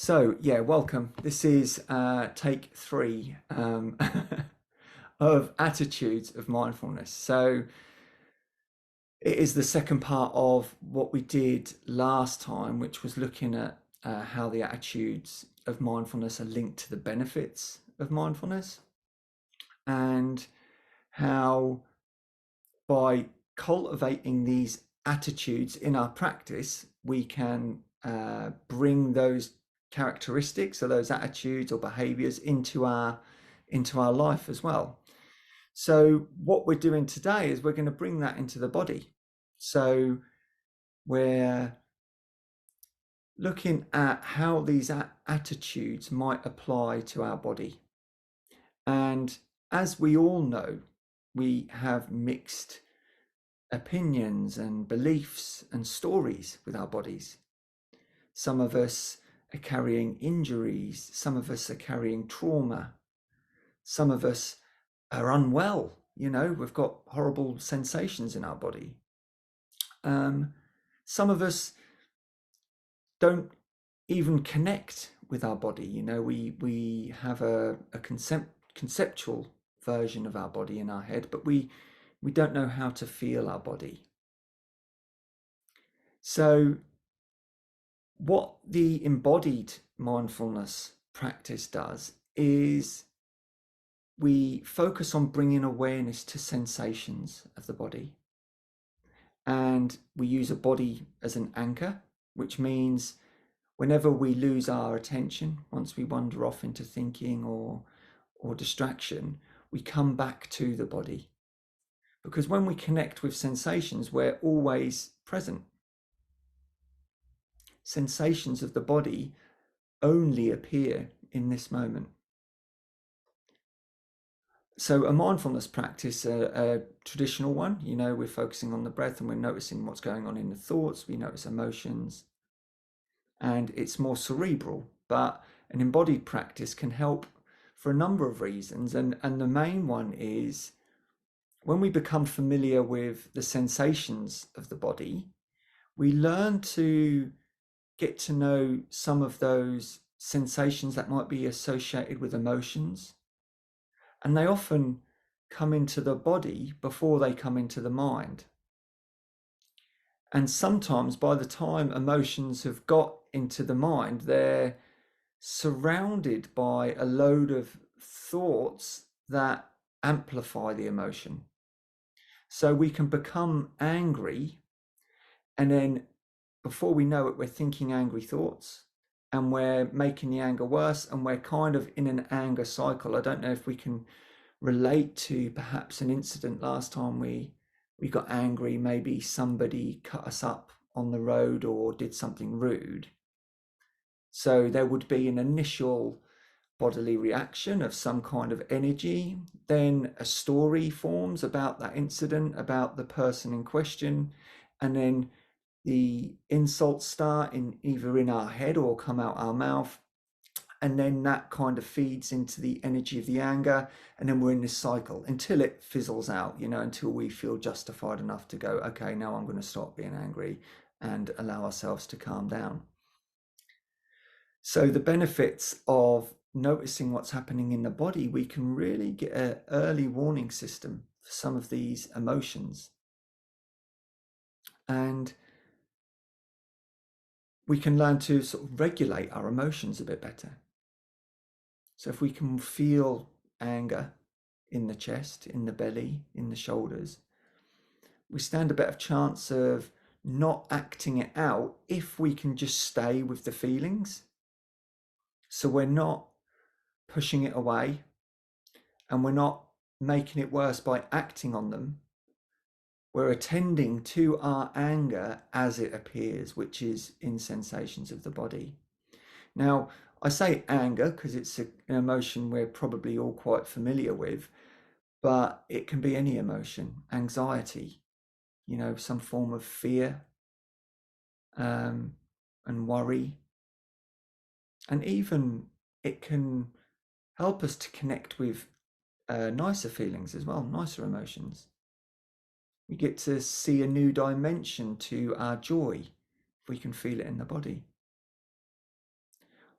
So, yeah, welcome. This is take three of Attitudes of Mindfulness. So, it is the second part of what we did last time, which was looking at how the attitudes of mindfulness are linked to the benefits of mindfulness, and how by cultivating these attitudes in our practice, we can bring those characteristics or those attitudes or behaviors into our life as well. So what we're doing today is we're going to bring that into the body. So we're looking at how these attitudes might apply to our body. And as we all know, we have mixed opinions and beliefs and stories with our bodies. Some of us are carrying injuries, some of us are carrying trauma, some of us are unwell, we've got horrible sensations in our body. Some of us don't even connect with our body. We have a conceptual version of our body in our head, but we don't know how to feel our body. So what the embodied mindfulness practice does is we focus on bringing awareness to sensations of the body. And we use a body as an anchor, which means whenever we lose our attention, once we wander off into thinking or distraction, we come back to the body. Because when we connect with sensations, we're always present. Sensations of the body only appear in this moment. So a mindfulness practice, a traditional one, we're focusing on the breath and we're noticing what's going on in the thoughts, we notice emotions, and it's more cerebral. But an embodied practice can help for a number of reasons, and the main one is when we become familiar with the sensations of the body, we learn to get to know some of those sensations that might be associated with emotions. And they often come into the body before they come into the mind. And sometimes by the time emotions have got into the mind, they're surrounded by a load of thoughts that amplify the emotion. So we can become angry, and then before we know it, we're thinking angry thoughts and we're making the anger worse, and we're kind of in an anger cycle. I don't know if we can relate to perhaps an incident last time we got angry. Maybe somebody cut us up on the road or did something rude. So there would be an initial bodily reaction of some kind of energy. Then a story forms about that incident, about the person in question, and then the insults start either in our head or come out our mouth. And then that kind of feeds into the energy of the anger, and then we're in this cycle until it fizzles out, until we feel justified enough to go, okay, now I'm going to stop being angry and allow ourselves to calm down. So the benefits of noticing what's happening in the body, we can really get an early warning system for some of these emotions. And we can learn to sort of regulate our emotions a bit better. So if we can feel anger in the chest, in the belly, in the shoulders, we stand a better chance of not acting it out if we can just stay with the feelings. So we're not pushing it away, and we're not making it worse by acting on them. We're attending to our anger as it appears, which is in sensations of the body. Now, I say anger because it's an emotion we're probably all quite familiar with, but it can be any emotion. Anxiety, some form of fear, and worry. And even it can help us to connect with nicer feelings as well, nicer emotions. We get to see a new dimension to our joy if we can feel it in the body.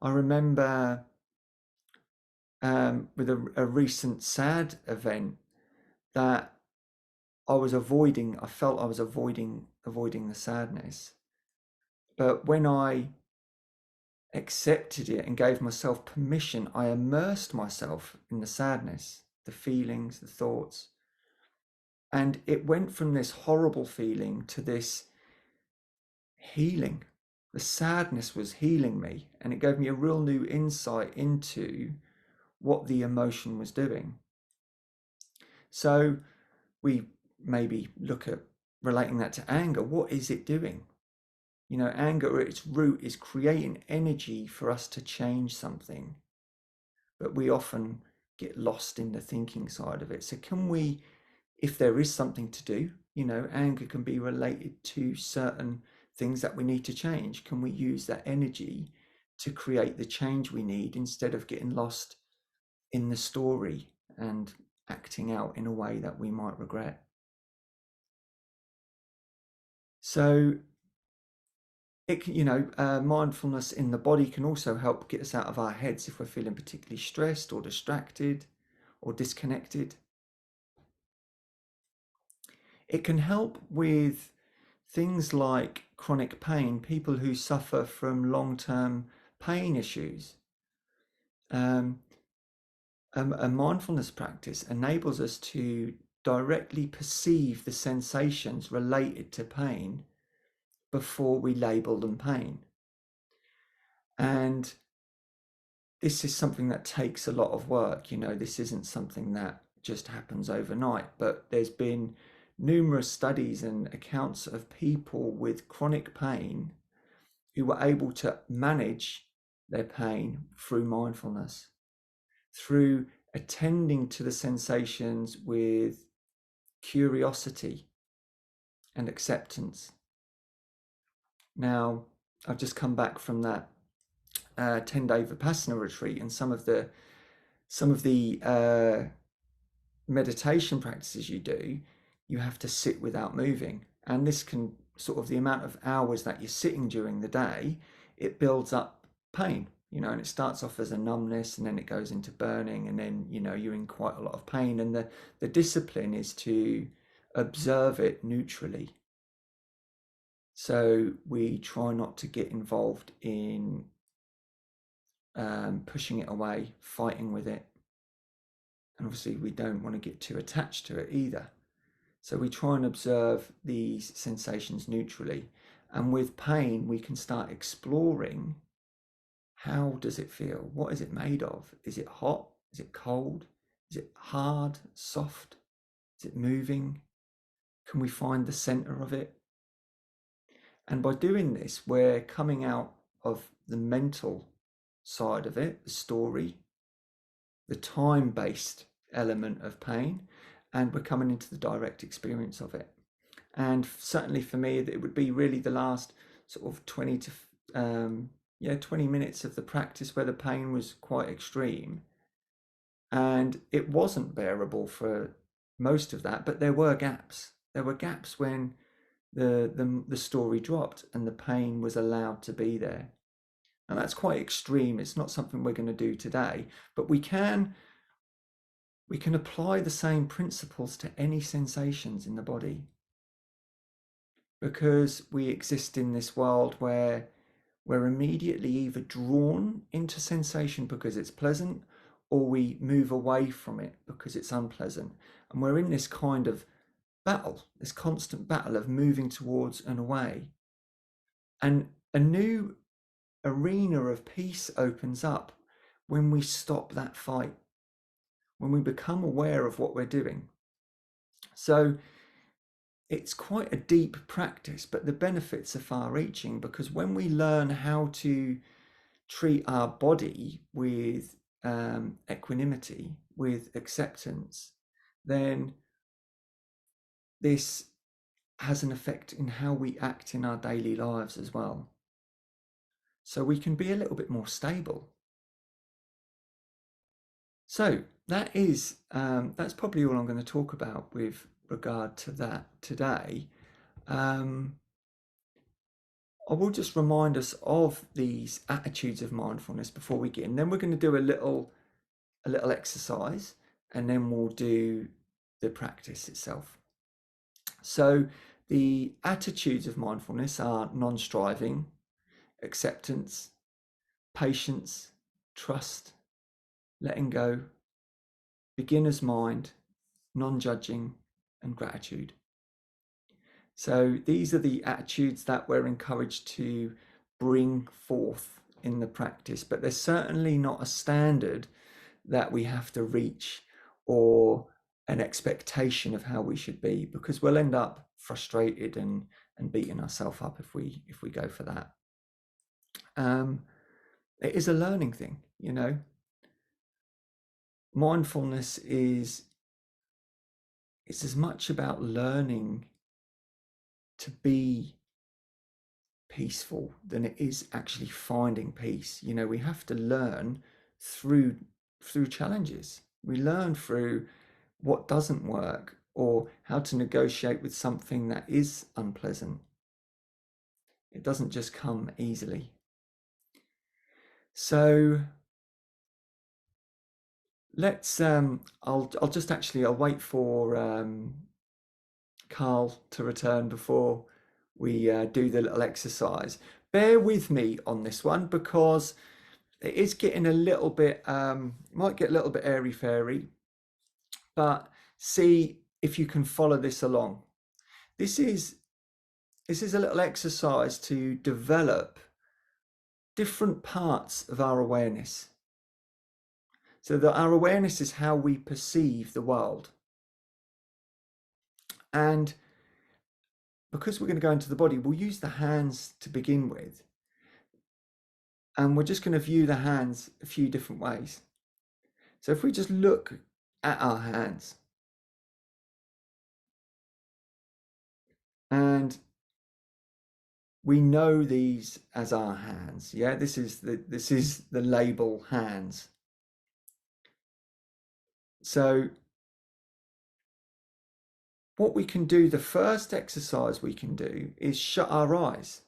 I remember with a recent sad event that I felt I was avoiding the sadness. But when I accepted it and gave myself permission, I immersed myself in the sadness, the feelings, the thoughts. And it went from this horrible feeling to this healing. The sadness was healing me, and it gave me a real new insight into what the emotion was doing. So we maybe look at relating that to anger. What is it doing? You know, anger at its root is creating energy for us to change something, but we often get lost in the thinking side of it. So can we, if there is something to do, you know, anger can be related to certain things that we need to change. Can we use that energy to create the change we need instead of getting lost in the story and acting out in a way that we might regret? So mindfulness in the body can also help get us out of our heads if we're feeling particularly stressed or distracted or disconnected. It can help with things like chronic pain, people who suffer from long-term pain issues. A mindfulness practice enables us to directly perceive the sensations related to pain before we label them pain. And this is something that takes a lot of work. You know, this isn't something that just happens overnight, but there's been numerous studies and accounts of people with chronic pain who were able to manage their pain through mindfulness, through attending to the sensations with curiosity and acceptance. Now, I've just come back from that 10-day Vipassana retreat, and some of the meditation practices you do, you have to sit without moving, and this can sort of, the amount of hours that you're sitting during the day, it builds up pain, you know, and it starts off as a numbness, and then it goes into burning, and then, you know, you're in quite a lot of pain, and the discipline is to observe it neutrally. So we try not to get involved in pushing it away, fighting with it. And obviously we don't want to get too attached to it either. So we try and observe these sensations neutrally. And with pain, we can start exploring, how does it feel? What is it made of? Is it hot? Is it cold? Is it hard, soft? Is it moving? Can we find the center of it? And by doing this, we're coming out of the mental side of it, the story, the time-based element of pain, and we're coming into the direct experience of it. And certainly for me, it would be really the last sort of 20 minutes of the practice where the pain was quite extreme, and it wasn't bearable for most of that, but there were gaps. There were gaps when the story dropped and the pain was allowed to be there. And that's quite extreme. It's not something we're going to do today, but we can apply the same principles to any sensations in the body, because we exist in this world where we're immediately either drawn into sensation because it's pleasant, or we move away from it because it's unpleasant. And we're in this kind of battle, this constant battle of moving towards and away. And a new arena of peace opens up when we stop that fight, when we become aware of what we're doing. So it's quite a deep practice, but the benefits are far-reaching, because when we learn how to treat our body with equanimity, with acceptance, then this has an effect in how we act in our daily lives as well. So we can be a little bit more stable. So that's probably all I'm going to talk about with regard to that today. I will just remind us of these attitudes of mindfulness before we get in. Then we're going to do a little exercise, and then we'll do the practice itself. So the attitudes of mindfulness are non-striving, acceptance, patience, trust, letting go, beginner's mind, non-judging, and gratitude. So these are the attitudes that we're encouraged to bring forth in the practice, but they're certainly not a standard that we have to reach or an expectation of how we should be, because we'll end up frustrated and beating ourselves up if we go for that. It is a learning thing, you know. Mindfulness is it's as much about learning to be peaceful than it is actually finding peace. You know, we have to learn through challenges. We learn through what doesn't work or how to negotiate with something that is unpleasant. It doesn't just come easily. So let's I'll wait for Carl to return before we do the little exercise. Bear with me on this one because it is getting a little bit might get a little bit airy fairy, but see if you can follow this along. This is a little exercise to develop different parts of our awareness, so that our awareness is how we perceive the world. And because we're going to go into the body, we'll use the hands to begin with. And we're just going to view the hands a few different ways. So if we just look at our hands, and we know these as our hands. Yeah, this is the label hands. So what we can do, the first exercise we can do is shut our eyes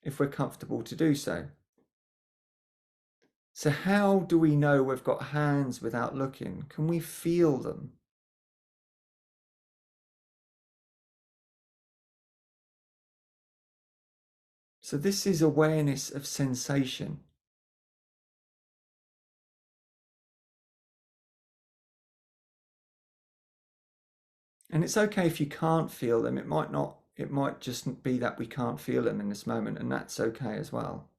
if we're comfortable to do so. So how do we know we've got hands without looking? Can we feel them? So this is awareness of sensation. And it's okay if you can't feel them. It might just be that we can't feel them in this moment, and that's okay as well.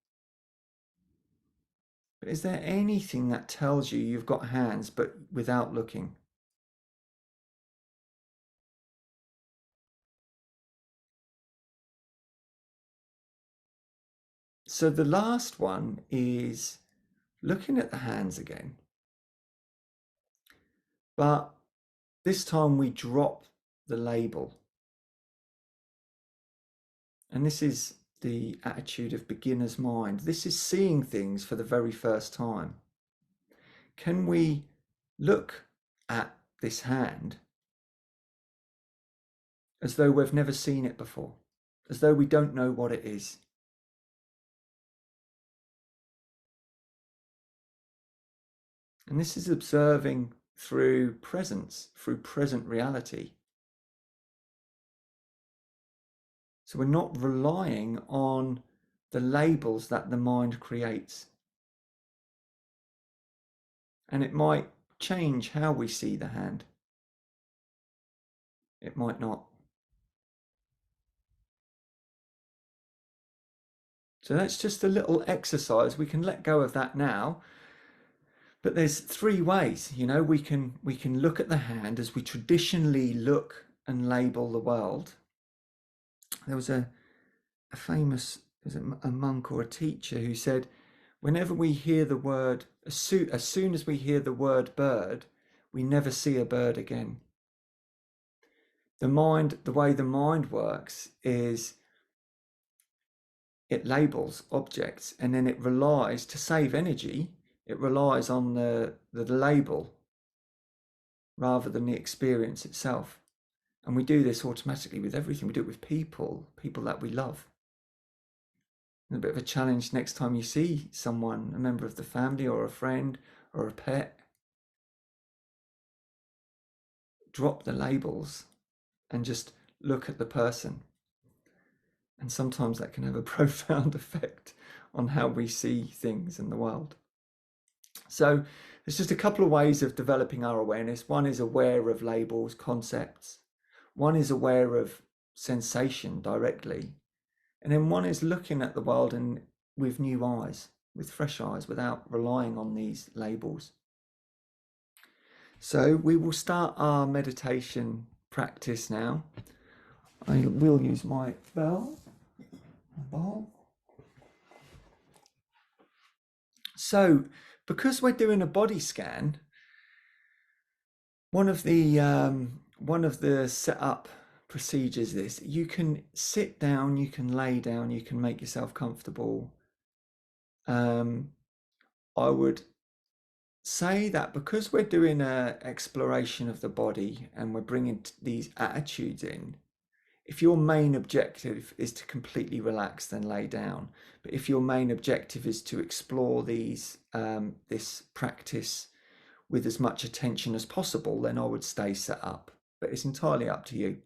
But is there anything that tells you you've got hands but without looking? So the last one is looking at the hands again. But this time we drop the label. And this is the attitude of beginner's mind. This is seeing things for the very first time. Can we look at this hand as though we've never seen it before, as though we don't know what it is? And this is observing through presence, through present reality. So we're not relying on the labels that the mind creates. And it might change how we see the hand. It might not. So that's just a little exercise. We can let go of that now. But there's three ways, you know, we can look at the hand as we traditionally look and label the world. There was a famous, was it a monk or a teacher who said, whenever we hear the word, as soon as we hear the word bird, we never see a bird again. The way the mind works is it labels objects, and then it relies, to save energy, it relies on the label rather than the experience itself. And we do this automatically with everything. We do it with people that we love. And a bit of a challenge next time you see someone, a member of the family or a friend or a pet, drop the labels and just look at the person. And sometimes that can have a profound effect on how we see things in the world. So there's just a couple of ways of developing our awareness. One is aware of labels, concepts. One is aware of sensation directly. And then one is looking at the world and with new eyes, with fresh eyes, without relying on these labels. So we will start our meditation practice now. I will use my bowl. So because we're doing a body scan, one of the setup procedures is you can sit down, you can lay down, you can make yourself comfortable. I would say that because we're doing an exploration of the body and we're bringing these attitudes in, if your main objective is to completely relax, then lay down. But if your main objective is to explore this practice with as much attention as possible, then I would stay set up. But it's entirely up to you.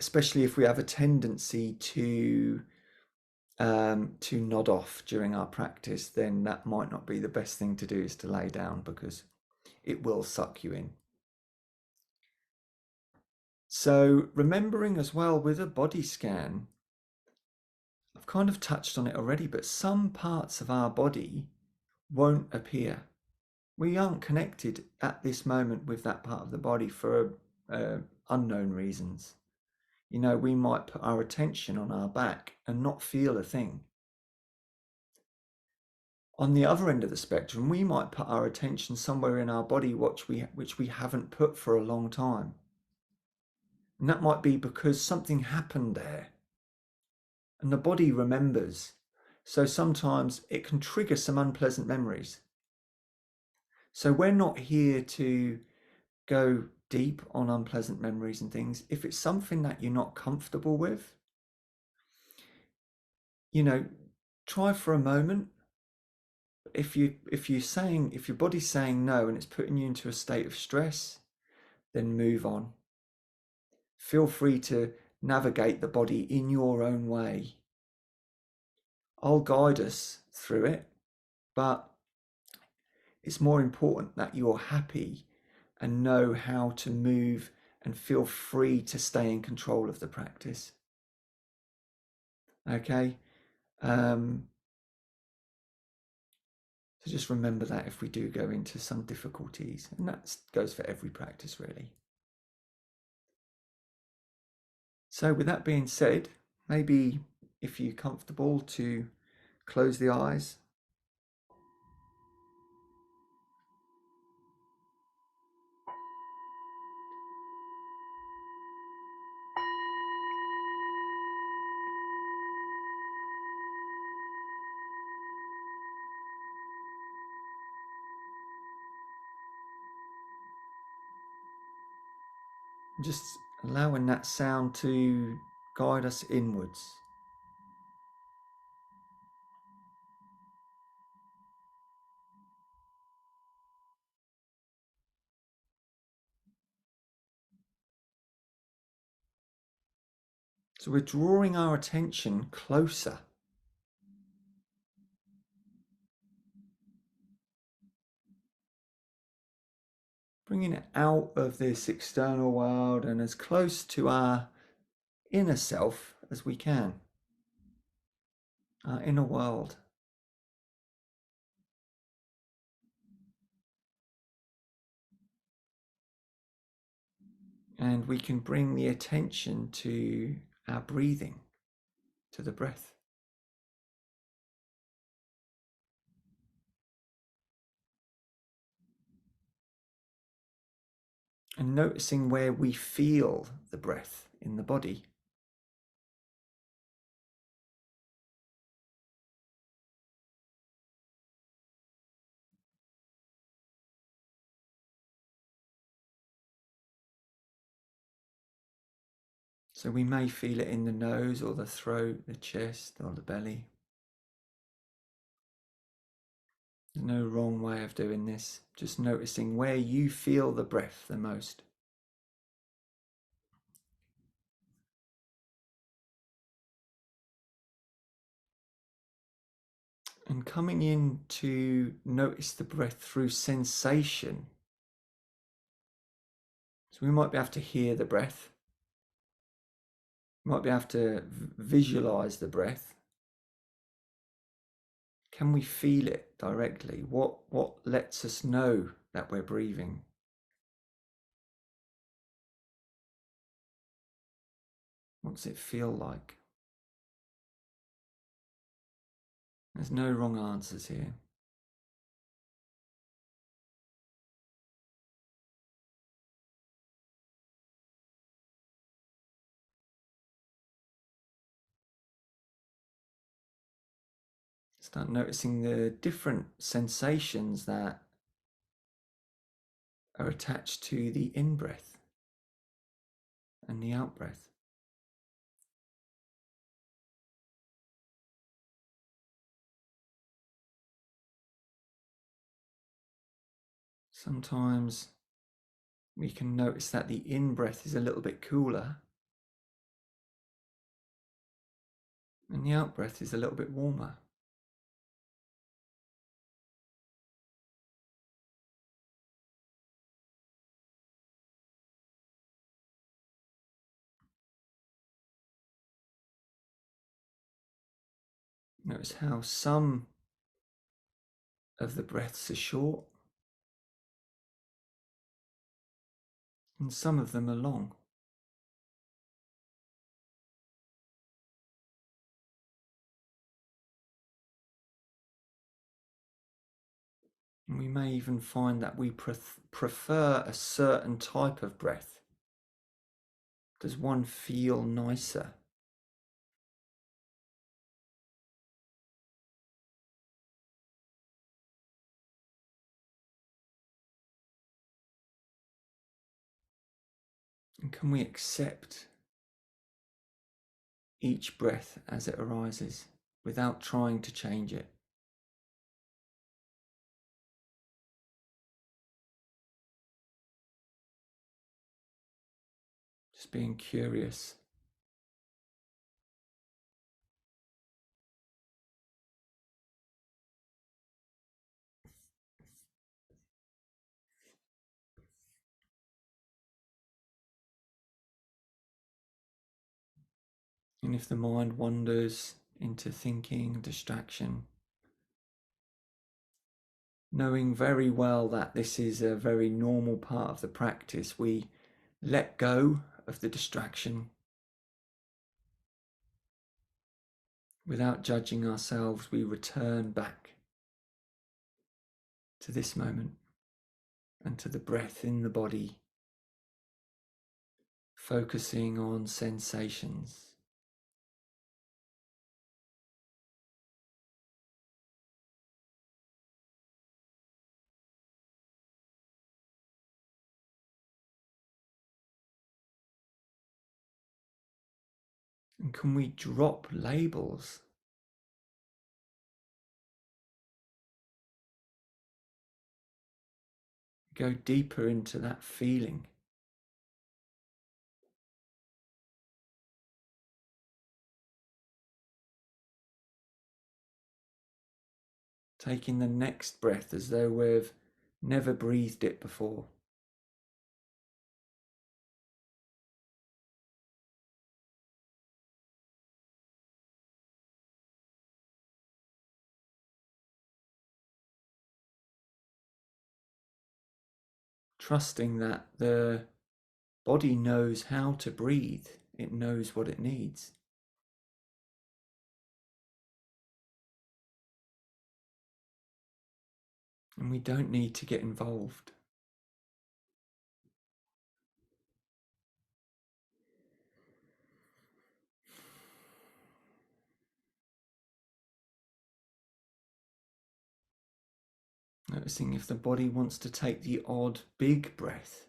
Especially if we have a tendency to nod off during our practice, then that might not be the best thing to do, is to lay down, because it will suck you in. So remembering as well with a body scan, I've kind of touched on it already, but some parts of our body won't appear. We aren't connected at this moment with that part of the body for unknown reasons. You know, we might put our attention on our back and not feel a thing. On the other end of the spectrum, we might put our attention somewhere in our body which we haven't put for a long time. And that might be because something happened there. And the body remembers. So sometimes it can trigger some unpleasant memories. So we're not here to go deep on unpleasant memories and things. If it's something that you're not comfortable with, you know, try for a moment. If your body's saying no and it's putting you into a state of stress, then move on. Feel free to navigate the body in your own way. I'll guide us through it, but it's more important that you're happy and know how to move and feel free to stay in control of the practice. Okay? So just remember that if we do go into some difficulties, and that goes for every practice really. So with that being said, maybe if you're comfortable to close the eyes. Just allowing that sound to guide us inwards. So we're drawing our attention closer. Bringing it out of this external world and as close to our inner self as we can. Our inner world. And we can bring the attention to our breathing, to the breath. And noticing where we feel the breath in the body. So we may feel it in the nose or the throat, the chest or the belly. There's no wrong way of doing this, just noticing where you feel the breath the most. And coming in to notice the breath through sensation. So we might be able to hear the breath. We might be able to visualize the breath. Can we feel it directly? What lets us know that we're breathing? What's it feel like? There's no wrong answers here. Start noticing the different sensations that are attached to the in-breath and the out-breath. Sometimes we can notice that the in-breath is a little bit cooler and the out-breath is a little bit warmer. Notice how some of the breaths are short and some of them are long. And we may even find that we prefer a certain type of breath. Does one feel nicer? And can we accept each breath as it arises without trying to change it? Just being curious. And if the mind wanders into thinking, distraction, knowing very well that this is a very normal part of the practice, we let go of the distraction without judging ourselves. We return back to this moment and to the breath in the body, focusing on sensations. And can we drop labels? Go deeper into that feeling. Taking the next breath as though we've never breathed it before. Trusting that the body knows how to breathe. It knows what it needs. And we don't need to get involved. Noticing if the body wants to take the odd big breath.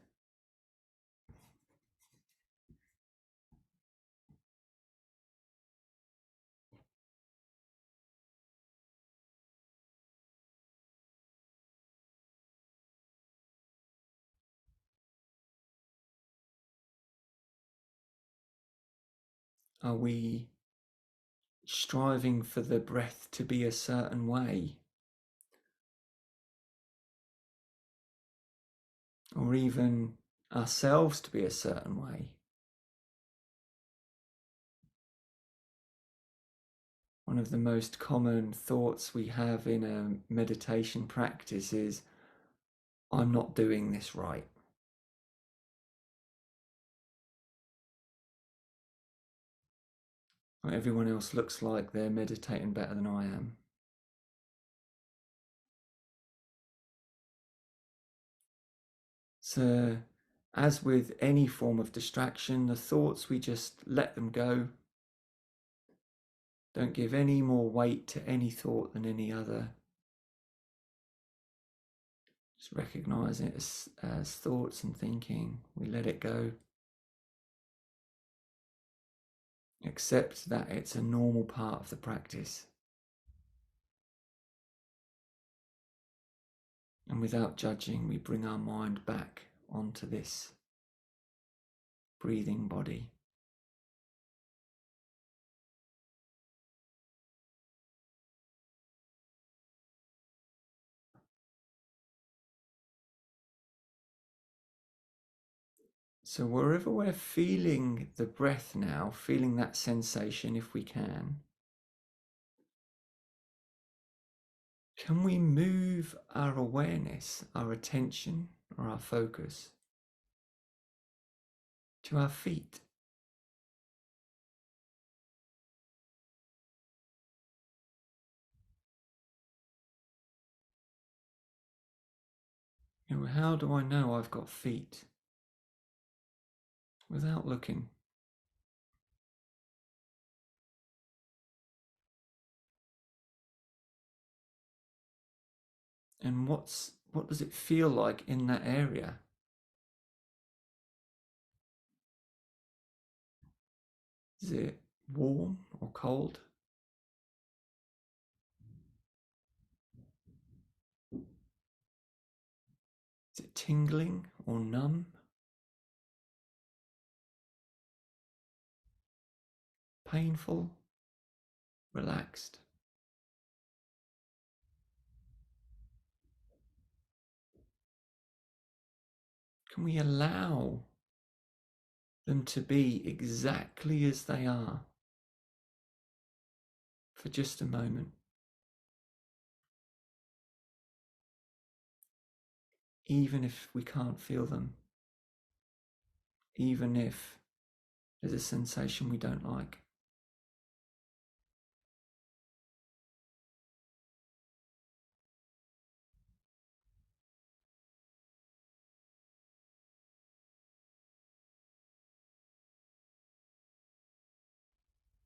Are we striving for the breath to be a certain way? Or even ourselves to be a certain way? One of the most common thoughts we have in a meditation practice is, I'm not doing this right. Everyone else looks like they're meditating better than I am. So, as with any form of distraction, the thoughts, we just let them go. Don't give any more weight to any thought than any other. Just recognize it as thoughts and thinking. We let it go. Accept that it's a normal part of the practice. And without judging, we bring our mind back onto this breathing body. So wherever we're feeling the breath now, feeling that sensation if we can we move our awareness, our attention, or our focus to our feet? How do I know I've got feet? Without looking. And what does it feel like in that area? Is it warm or cold? Is it tingling or numb? Painful? Relaxed? Can we allow them to be exactly as they are for just a moment? Even if we can't feel them, even if there's a sensation we don't like.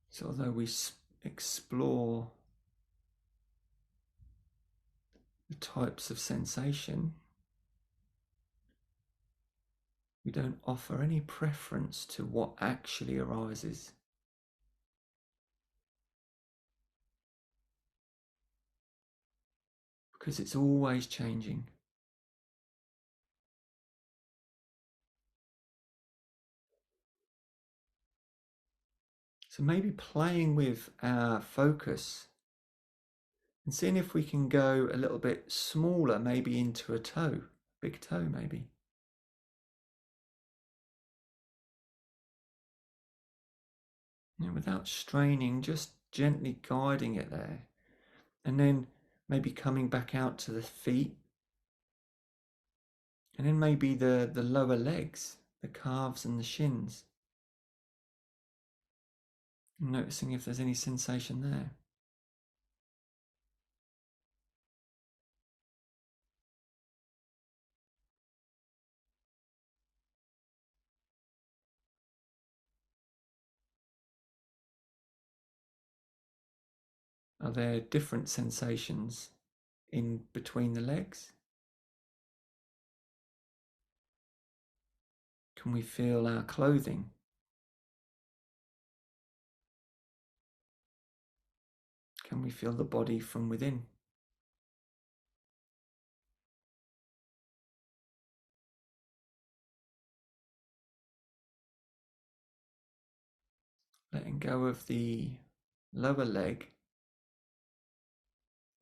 So although we explore the types of sensation, we don't offer any preference to what actually arises. Because it's always changing. So maybe playing with our focus and seeing if we can go a little bit smaller, maybe into a toe, big toe maybe. Without straining, just gently guiding it there. And then maybe coming back out to the feet. And then maybe the lower legs, the calves and the shins. And noticing if there's any sensation there. Are there different sensations in between the legs? Can we feel our clothing? Can we feel the body from within? letting go of the lower leg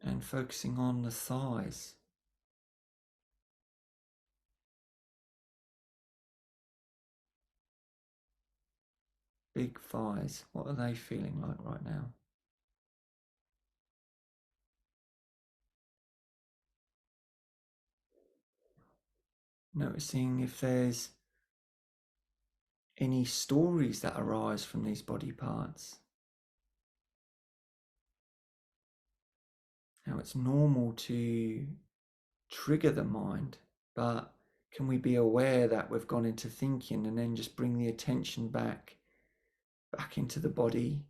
and focusing on the thighs. Big thighs. What are they feeling like right now? Noticing if there's any stories that arise from these body parts. Now it's normal to trigger the mind, but can we be aware that we've gone into thinking and then just bring the attention back into the body,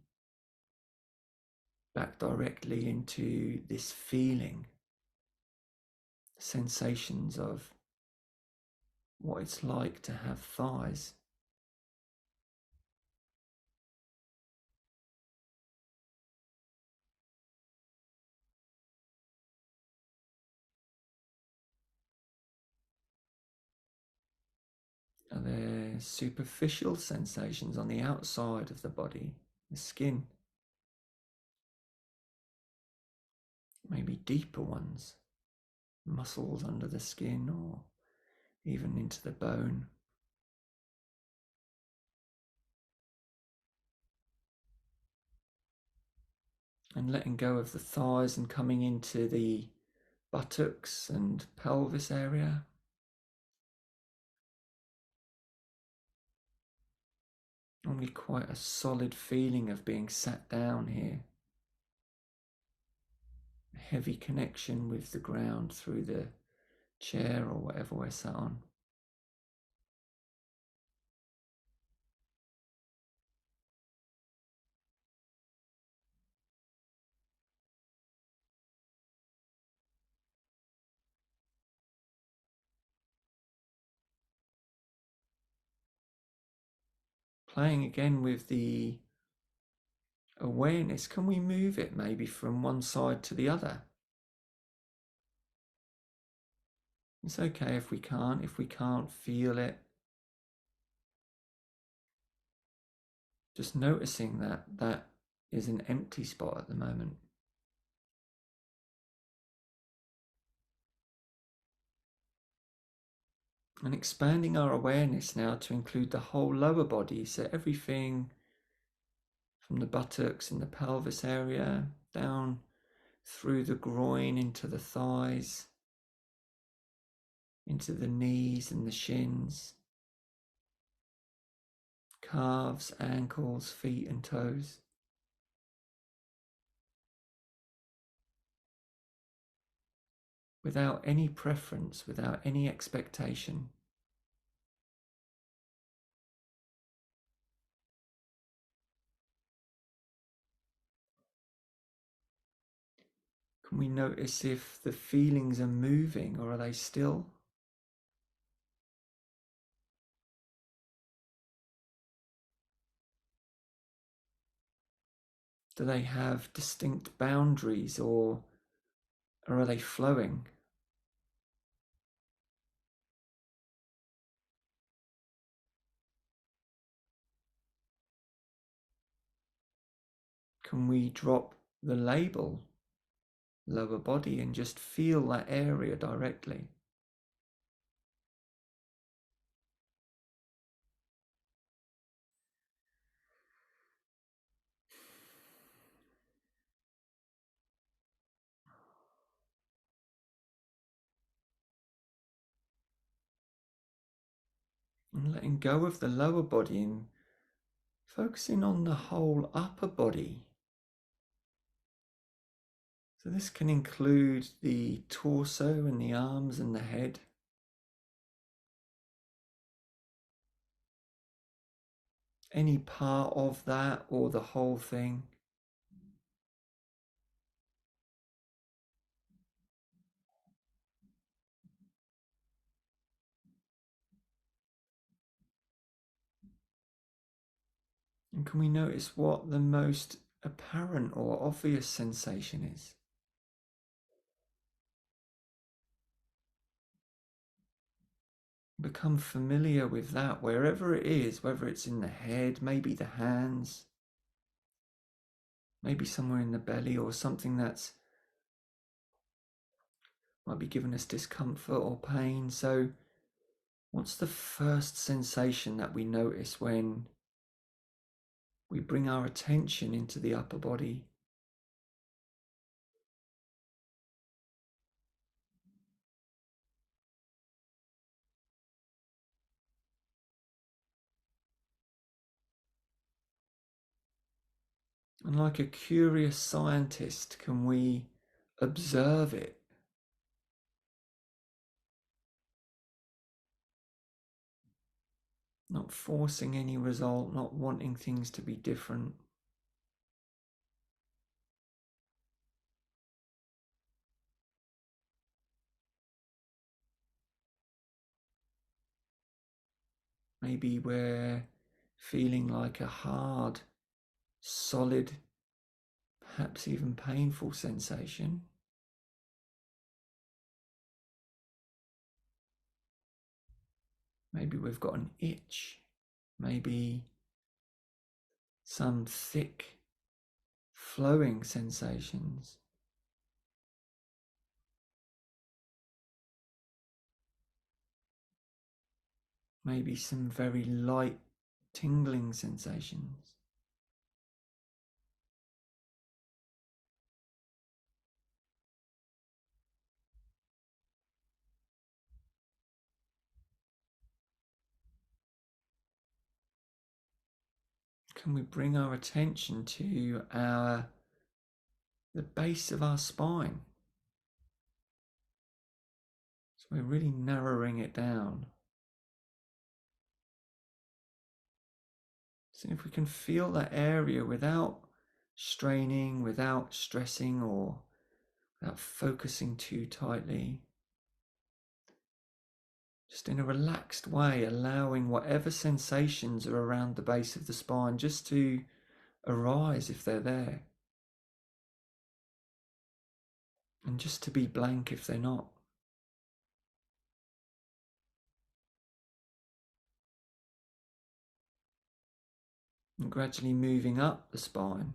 back directly into this feeling, sensations of what it's like to have thighs. Are there superficial sensations on the outside of the body, the skin? Maybe deeper ones, muscles under the skin or even into the bone. And letting go of the thighs and coming into the buttocks and pelvis area. Only quite a solid feeling of being sat down here. A heavy connection with the ground through the chair or whatever we're sat on. Playing again with the awareness. Can we move it maybe from one side to the other? It's okay if we can't feel it. Just noticing that that is an empty spot at the moment. And expanding our awareness now to include the whole lower body, so everything from the buttocks and the pelvis area down through the groin into the thighs, into the knees and the shins, calves, ankles, feet and toes. Without any preference, without any expectation. Can we notice if the feelings are moving or are they still? Do they have distinct boundaries or are they flowing? Can we drop the label lower body and just feel that area directly? And letting go of the lower body and focusing on the whole upper body. So this can include the torso and the arms and the head. Any part of that or the whole thing. And can we notice what the most apparent or obvious sensation is? Become familiar with that wherever it is, whether it's in the head, maybe the hands, maybe somewhere in the belly, or something that's might be giving us discomfort or pain. So what's the first sensation that we notice when we bring our attention into the upper body? And like a curious scientist, can we observe it? Not forcing any result, not wanting things to be different. Maybe we're feeling like a hard, solid, perhaps even painful sensation. Maybe we've got an itch. Maybe some thick, flowing sensations. Maybe some very light, tingling sensations. Can we bring our attention to the base of our spine? So we're really narrowing it down. So if we can feel that area without straining, without stressing, or without focusing too tightly, just in a relaxed way, allowing whatever sensations are around the base of the spine just to arise if they're there, and just to be blank if they're not. And gradually moving up the spine,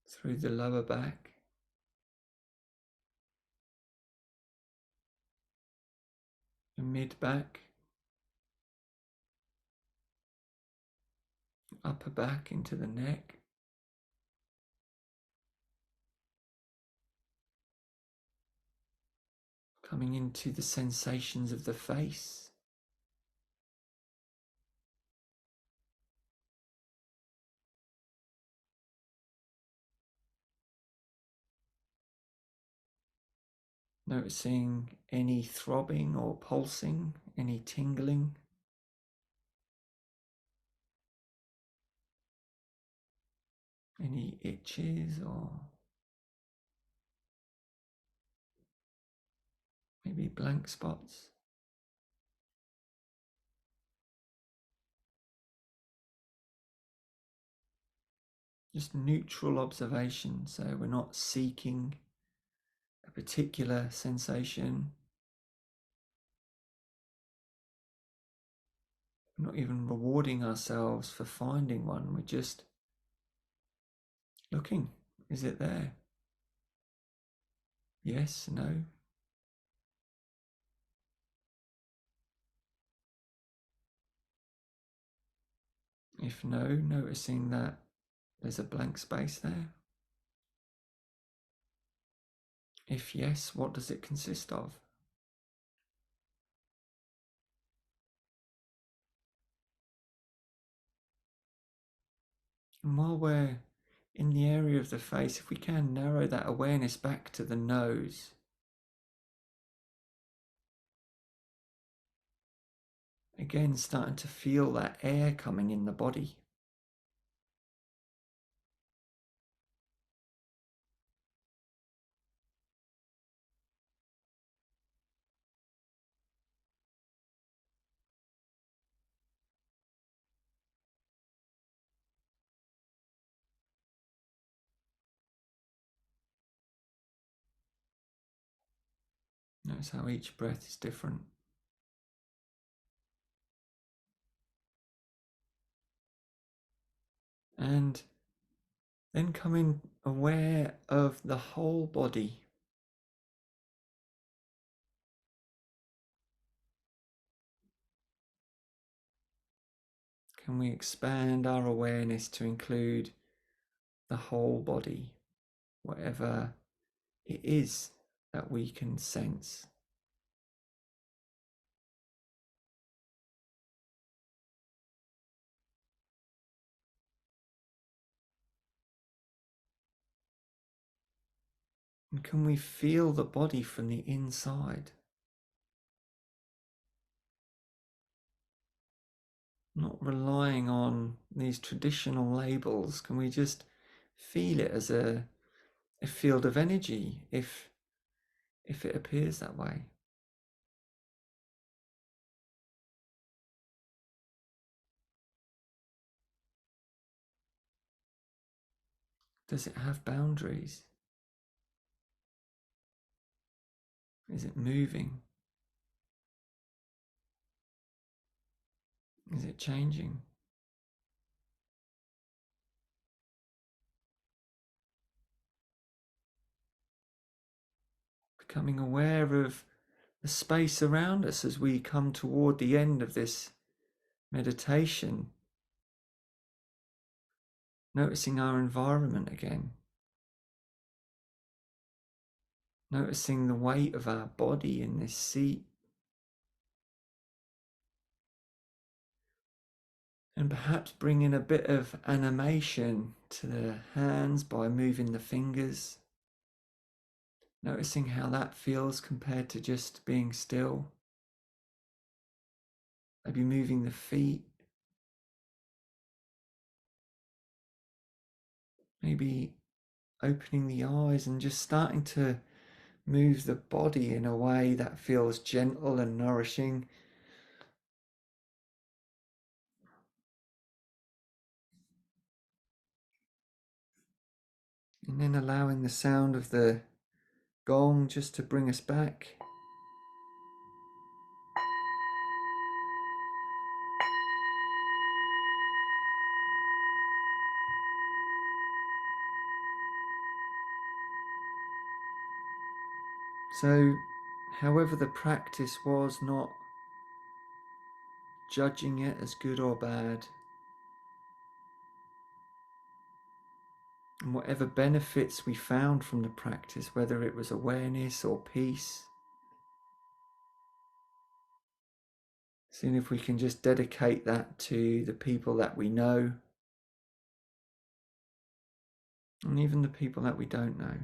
through the lower back, the mid back, upper back into the neck, coming into the sensations of the face. Noticing any throbbing or pulsing, any tingling. Any itches or maybe blank spots. Just neutral observation, so we're not seeking a particular sensation. We're not even rewarding ourselves for finding one. We're just looking. Is it there? Yes, no. If no, noticing that there's a blank space there. If yes, what does it consist of? And while we're in the area of the face, if we can narrow that awareness back to the nose, again starting to feel that air coming in the body. Notice how each breath is different. And then coming aware of the whole body. Can we expand our awareness to include the whole body, whatever it is that we can sense? And can we feel the body from the inside? Not relying on these traditional labels, can we just feel it as a field of energy if it appears that way? Does it have boundaries? Is it moving? Is it changing? Becoming aware of the space around us as we come toward the end of this meditation. Noticing our environment again. Noticing the weight of our body in this seat. And perhaps bringing a bit of animation to the hands by moving the fingers. Noticing how that feels compared to just being still. Maybe moving the feet. Maybe opening the eyes and just starting to move the body in a way that feels gentle and nourishing. And then allowing the sound of the gong just to bring us back. So, however the practice was, not judging it as good or bad. And whatever benefits we found from the practice, whether it was awareness or peace, seeing if we can just dedicate that to the people that we know and even the people that we don't know.